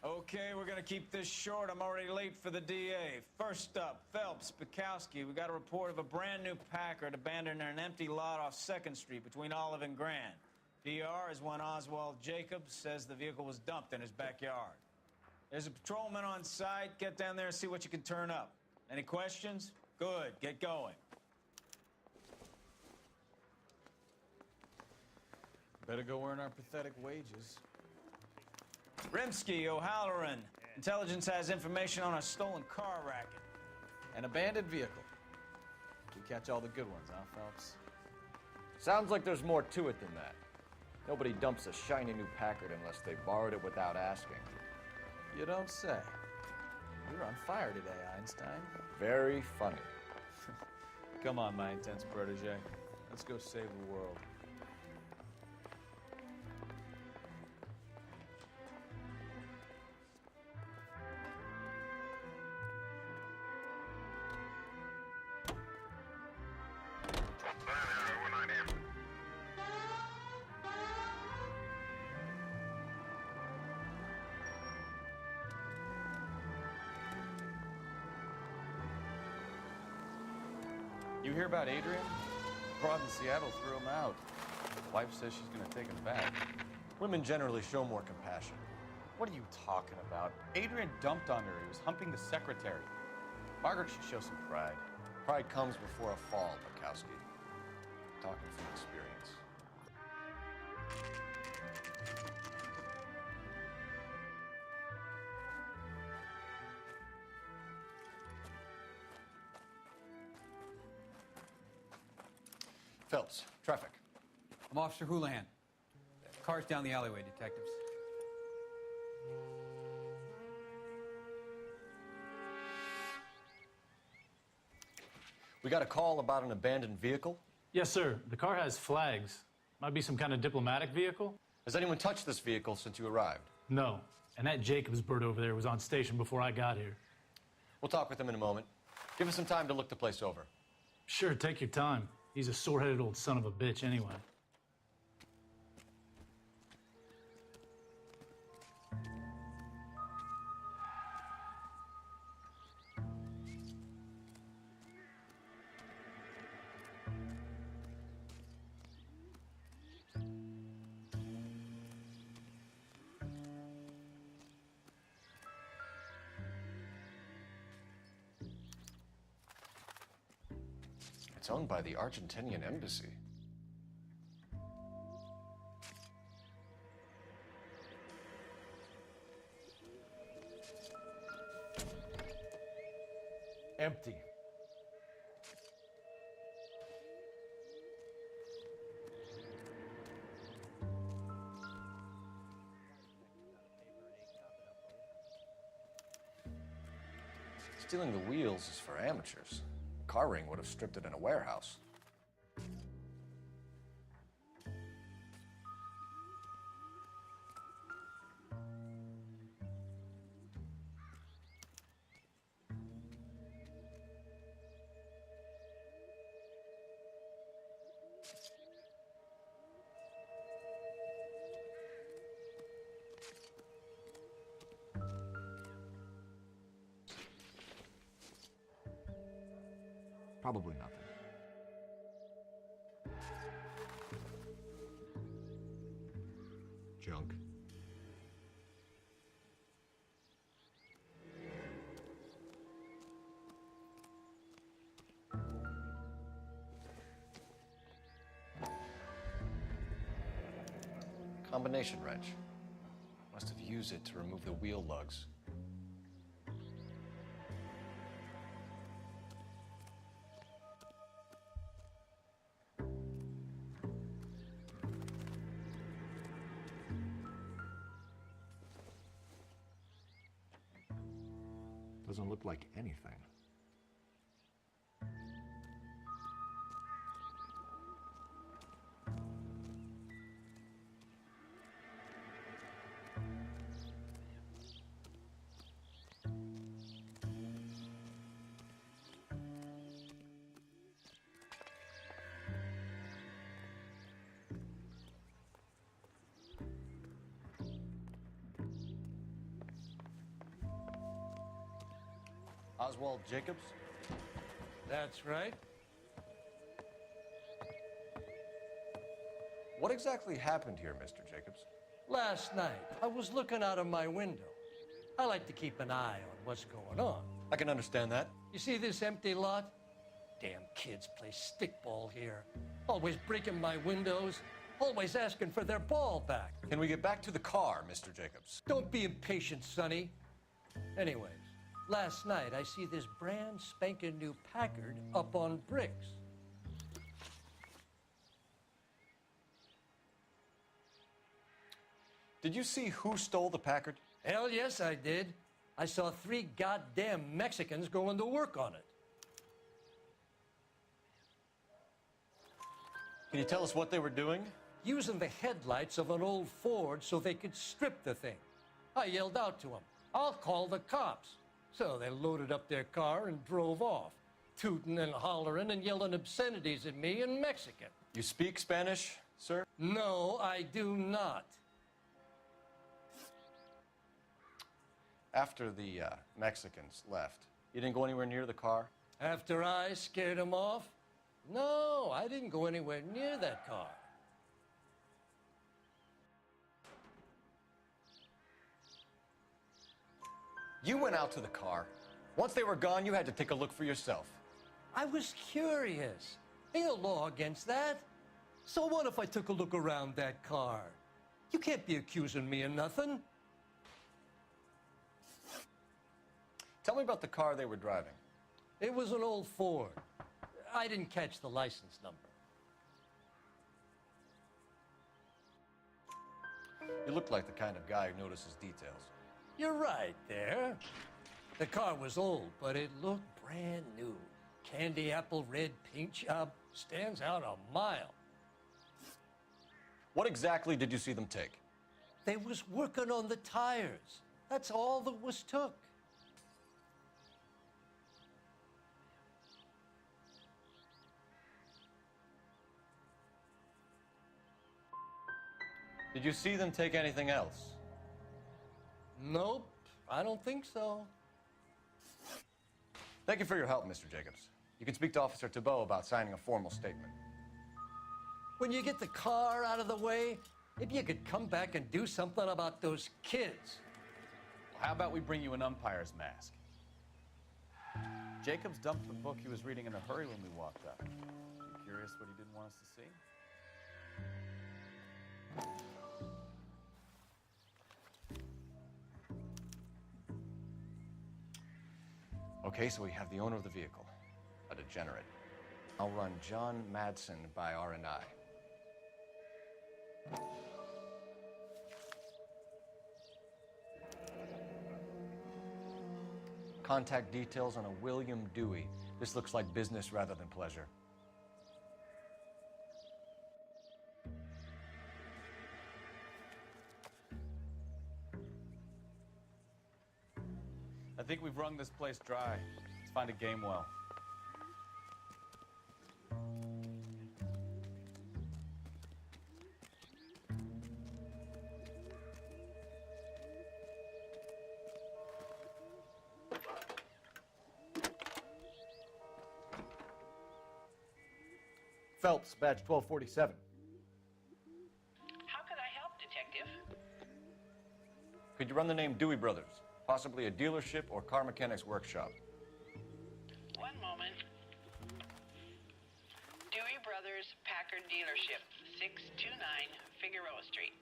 Okay, we're gonna keep this short. I'm already late for the DA. First up, Phelps, Bukowski. We got a report of a brand new Packard abandoned in an empty lot off 2nd Street between Olive and Grand. PR is one Oswald Jacobs says the vehicle was dumped in his backyard. There's a patrolman on site. Get down there and see what you can turn up. Any questions? Good, get going. Better go earn our pathetic wages. Rimsky, O'Halloran. Intelligence has information on a stolen car racket. An abandoned vehicle. We catch all the good ones, huh, Phelps? Sounds like there's more to it than that. Nobody dumps a shiny new Packard unless they borrowed it without asking. You don't say. You're on fire today, Einstein. Very funny. Come on, my intense protege. Let's go save the world. You hear about Adrian? Broad in Seattle threw him out. Wife says she's gonna take him back. Women generally show more compassion. What are you talking about? Adrian dumped on her. He was humping the secretary. Margaret should show some pride. Pride comes before a fall, Bukowski. Talking from experience. Phelps, traffic. I'm Officer Houlihan. Car's down the alleyway, detectives. We got a call about an abandoned vehicle. Yes, sir. The car has flags. Might be some kind of diplomatic vehicle. Has anyone touched this vehicle since you arrived? No. And that Jacobs bird over there was on station before I got here. We'll talk with him in a moment. Give us some time to look the place over. Sure, take your time. He's a sore-headed old son of a bitch anyway. It's owned by the Argentinian embassy. Empty. Stealing the wheels is for amateurs. Car ring would have stripped it in a warehouse. Probably nothing. Junk. Combination wrench. Must have used it to remove the wheel lugs. Doesn't look like anything. Oswald Jacobs? That's right. What exactly happened here, Mr. Jacobs? Last night, I was looking out of my window. I like to keep an eye on what's going on. I can understand that. You see this empty lot? Damn kids play stickball here. Always breaking my windows, always asking for their ball back. Can we get back to the car, Mr. Jacobs? Don't be impatient, Sonny. Anyways, last night I see this brand spanking new Packard up on bricks. Did you see who stole the Packard? Hell yes, I did. I saw 3 goddamn Mexicans going to work on it. Can you tell us what they were doing? Using the headlights of an old Ford so they could strip the thing. I yelled out to them, "I'll call the cops." So they loaded up their car and drove off, tooting and hollering and yelling obscenities at me in Mexican. You speak Spanish, sir? No, I do not. After the Mexicans left, you didn't go anywhere near the car? After I scared them off? No, I didn't go anywhere near that car. You went out to the car. Once they were gone, you had to take a look for yourself. I was curious. Ain't no law against that. So what if I took a look around that car? You can't be accusing me of nothing. Tell me about the car they were driving. It was an old Ford. I didn't catch the license number. You look like the kind of guy who notices details. You're right there. The car was old, but it looked brand new. Candy apple red paint job stands out a mile. What exactly did you see them take? They was working on the tires. That's all that was took. Did you see them take anything else? Nope, I don't think so. Thank you for your help, Mr. Jacobs. You can speak to Officer Thibault about signing a formal statement. When you get the car out of the way, maybe you could come back and do something about those kids. How about we bring you an umpire's mask? Jacobs dumped the book he was reading in a hurry when we walked up. You curious what he didn't want us to see? Okay, so we have the owner of the vehicle, a degenerate. I'll run John Madsen by R&I. Contact details on a William Dewey. This looks like business rather than pleasure. I think we've wrung this place dry. Let's find a game well. Phelps, badge 1247. How could I help, Detective? Could you run the name Dewey Brothers? Possibly a dealership or car mechanics workshop. One moment. Dewey Brothers Packard Dealership, 629 Figueroa Street.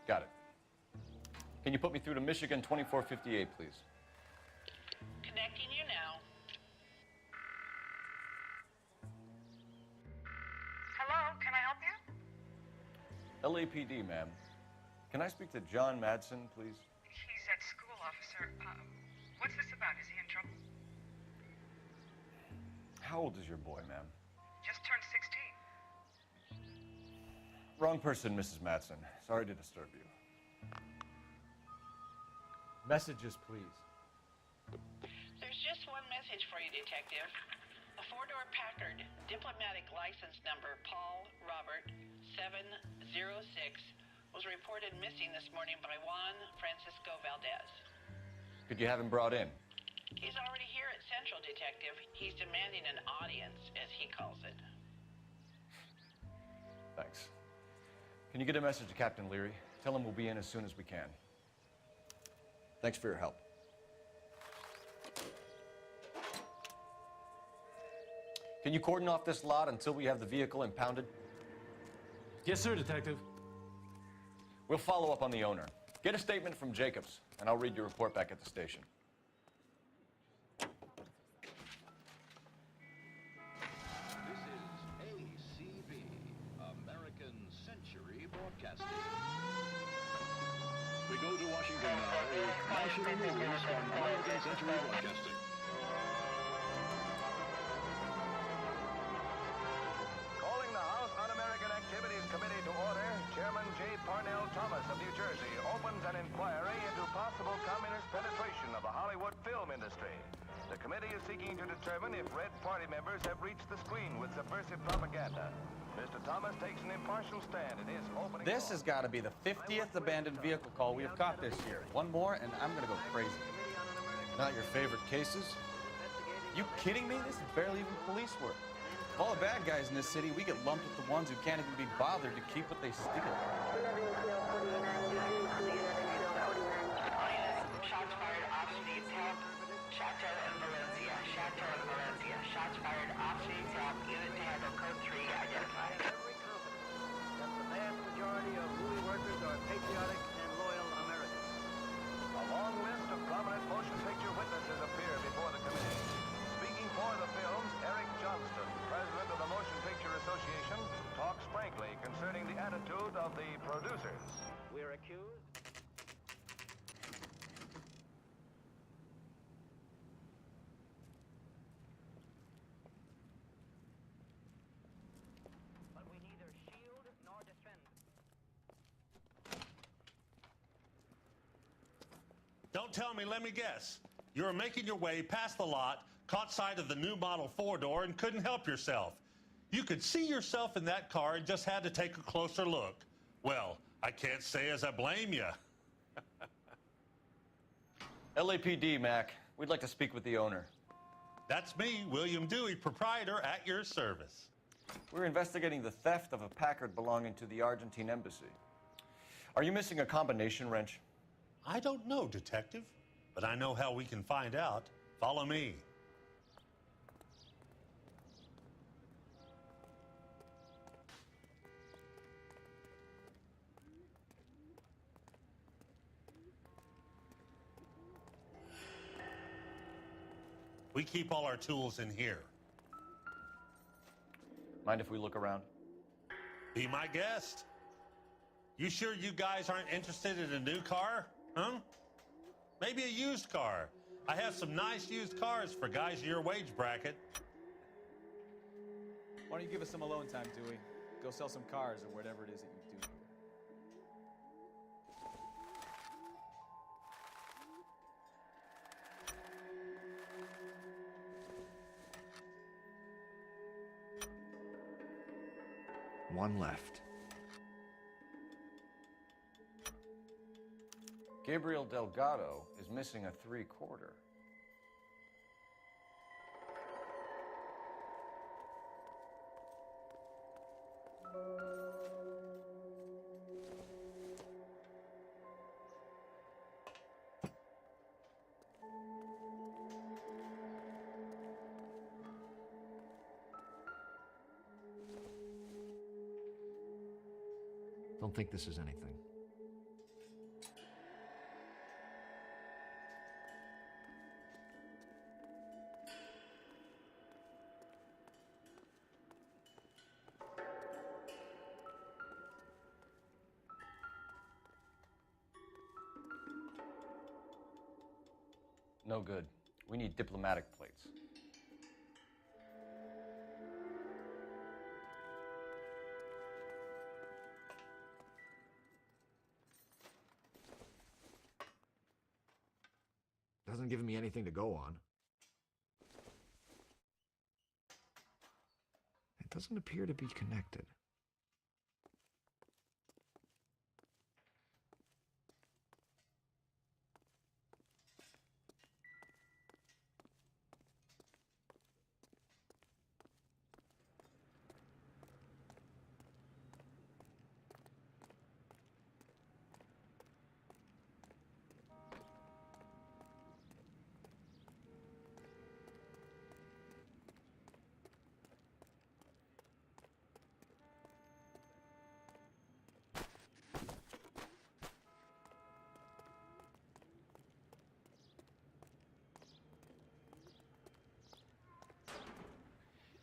Got it. Can you put me through to Michigan 2458, please? Connecting you now. Hello, can I help you? LAPD, ma'am. Can I speak to John Madsen, please? He's at school, officer. What's this about? Is he in trouble? How old is your boy, ma'am? Just turned 16. Wrong person, Mrs. Madsen. Sorry to disturb you. Messages, please. There's just one message for you, Detective. A four-door Packard, diplomatic license number Paul Robert 706, was reported missing this morning by Juan Francisco Valdez. Could you have him brought in? He's already here at Central, Detective. He's demanding an audience, as he calls it. Thanks. Can you get a message to Captain Leary? Tell him we'll be in as soon as we can. Thanks for your help. Can you cordon off this lot until we have the vehicle impounded? Yes, sir, Detective. We'll follow up on the owner. Get a statement from Jacobs, and I'll read your report back at the station. This is ACB, American Century Broadcasting. We go to Washington now with national news from American Century Broadcasting. Calling the House Un-American Activities Committee to order, Chairman J. Parnell Thomas of New Jersey opens an inquiry into possible communist penetration of the Hollywood film industry. The committee is seeking to determine if Red Party members have reached the screen with subversive propaganda. Mr. Thomas takes an impartial stand in his opening. This has got to be the 50th abandoned vehicle call we have caught this year. One more, and I'm going to go crazy. Not your favorite cases? You kidding me? This is barely even police work. Of all the bad guys in this city, we get lumped with the ones who can't even be bothered to keep what they steal. Shots fired off Steve's help. Chateau and Valencia. Chateau and Valencia. Shots fired off Steve's help. Unit to handle code 3 identified. Every confidence that the vast majority of movie workers are patriotic and loyal Americans. A long list of prominent motion picture witnesses appear before the committee. Speaking for the films, Eric Johnston, president of the Motion Picture Association, talks frankly concerning the attitude of the producers. We're accused. But we neither shield nor defend. Don't tell me, let me guess. You were making your way past the lot, caught sight of the new model four-door, and couldn't help yourself. You could see yourself in that car and just had to take a closer look. Well, I can't say as I blame you. LAPD, Mac. We'd like to speak with the owner. That's me, William Dewey, proprietor, at your service. We're investigating the theft of a Packard belonging to the Argentine embassy. Are you missing a combination wrench? I don't know, Detective, but I know how we can find out. Follow me. We keep all our tools in here. Mind if we look around? Be my guest. You sure you guys aren't interested in a new car? Huh? Maybe a used car. I have some nice used cars for guys in your wage bracket. Why don't you give us some alone time, Dewey? Go sell some cars or whatever it is that you do. One left. Gabriel Delgado is missing a 3/4. Don't think this is anything. No good. We need diplomatic plates. Doesn't give me anything to go on. It doesn't appear to be connected.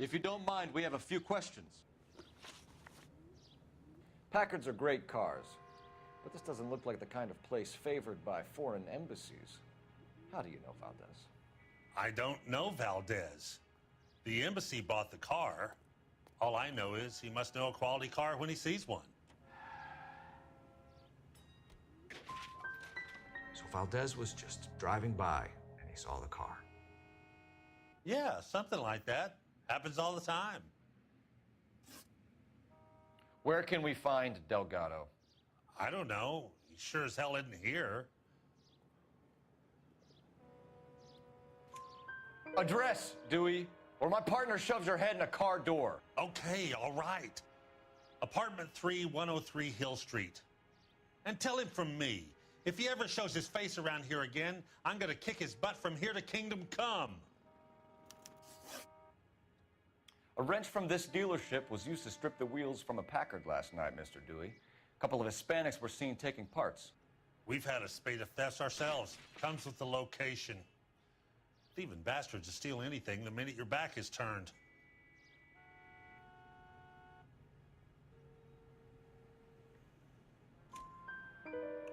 If you don't mind, we have a few questions. Packards are great cars, but this doesn't look like the kind of place favored by foreign embassies. How do you know Valdez? I don't know Valdez. The embassy bought the car. All I know is he must know a quality car when he sees one. So Valdez was just driving by and he saw the car. Yeah, something like that. Happens all the time. Where can we find Delgado? I don't know. He sure as hell isn't here. Address, Dewey, or my partner shoves her head in a car door. Okay, all right. Apartment 3, 103 Hill Street. And tell him from me, if he ever shows his face around here again, I'm gonna kick his butt from here to kingdom come. A wrench from this dealership was used to strip the wheels from a Packard last night, Mr. Dewey. A couple of Hispanics were seen taking parts. We've had a spate of thefts ourselves. Comes with the location. Thieving bastards will steal anything the minute your back is turned.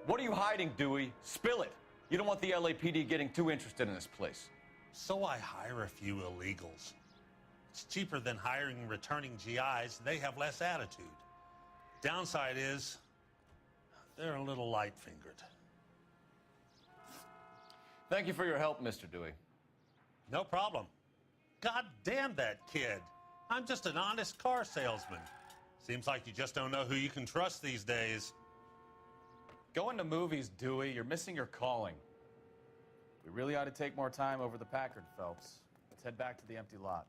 What are you hiding, Dewey? Spill it. You don't want the LAPD getting too interested in this place. So I hire a few illegals. It's cheaper than hiring returning GIs. They have less attitude. Downside is, they're a little light-fingered. Thank you for your help, Mr. Dewey. No problem. God damn that kid. I'm just an honest car salesman. Seems like you just don't know who you can trust these days. Going to movies, Dewey. You're missing your calling. We really ought to take more time over the Packard, Phelps. Let's head back to the empty lot.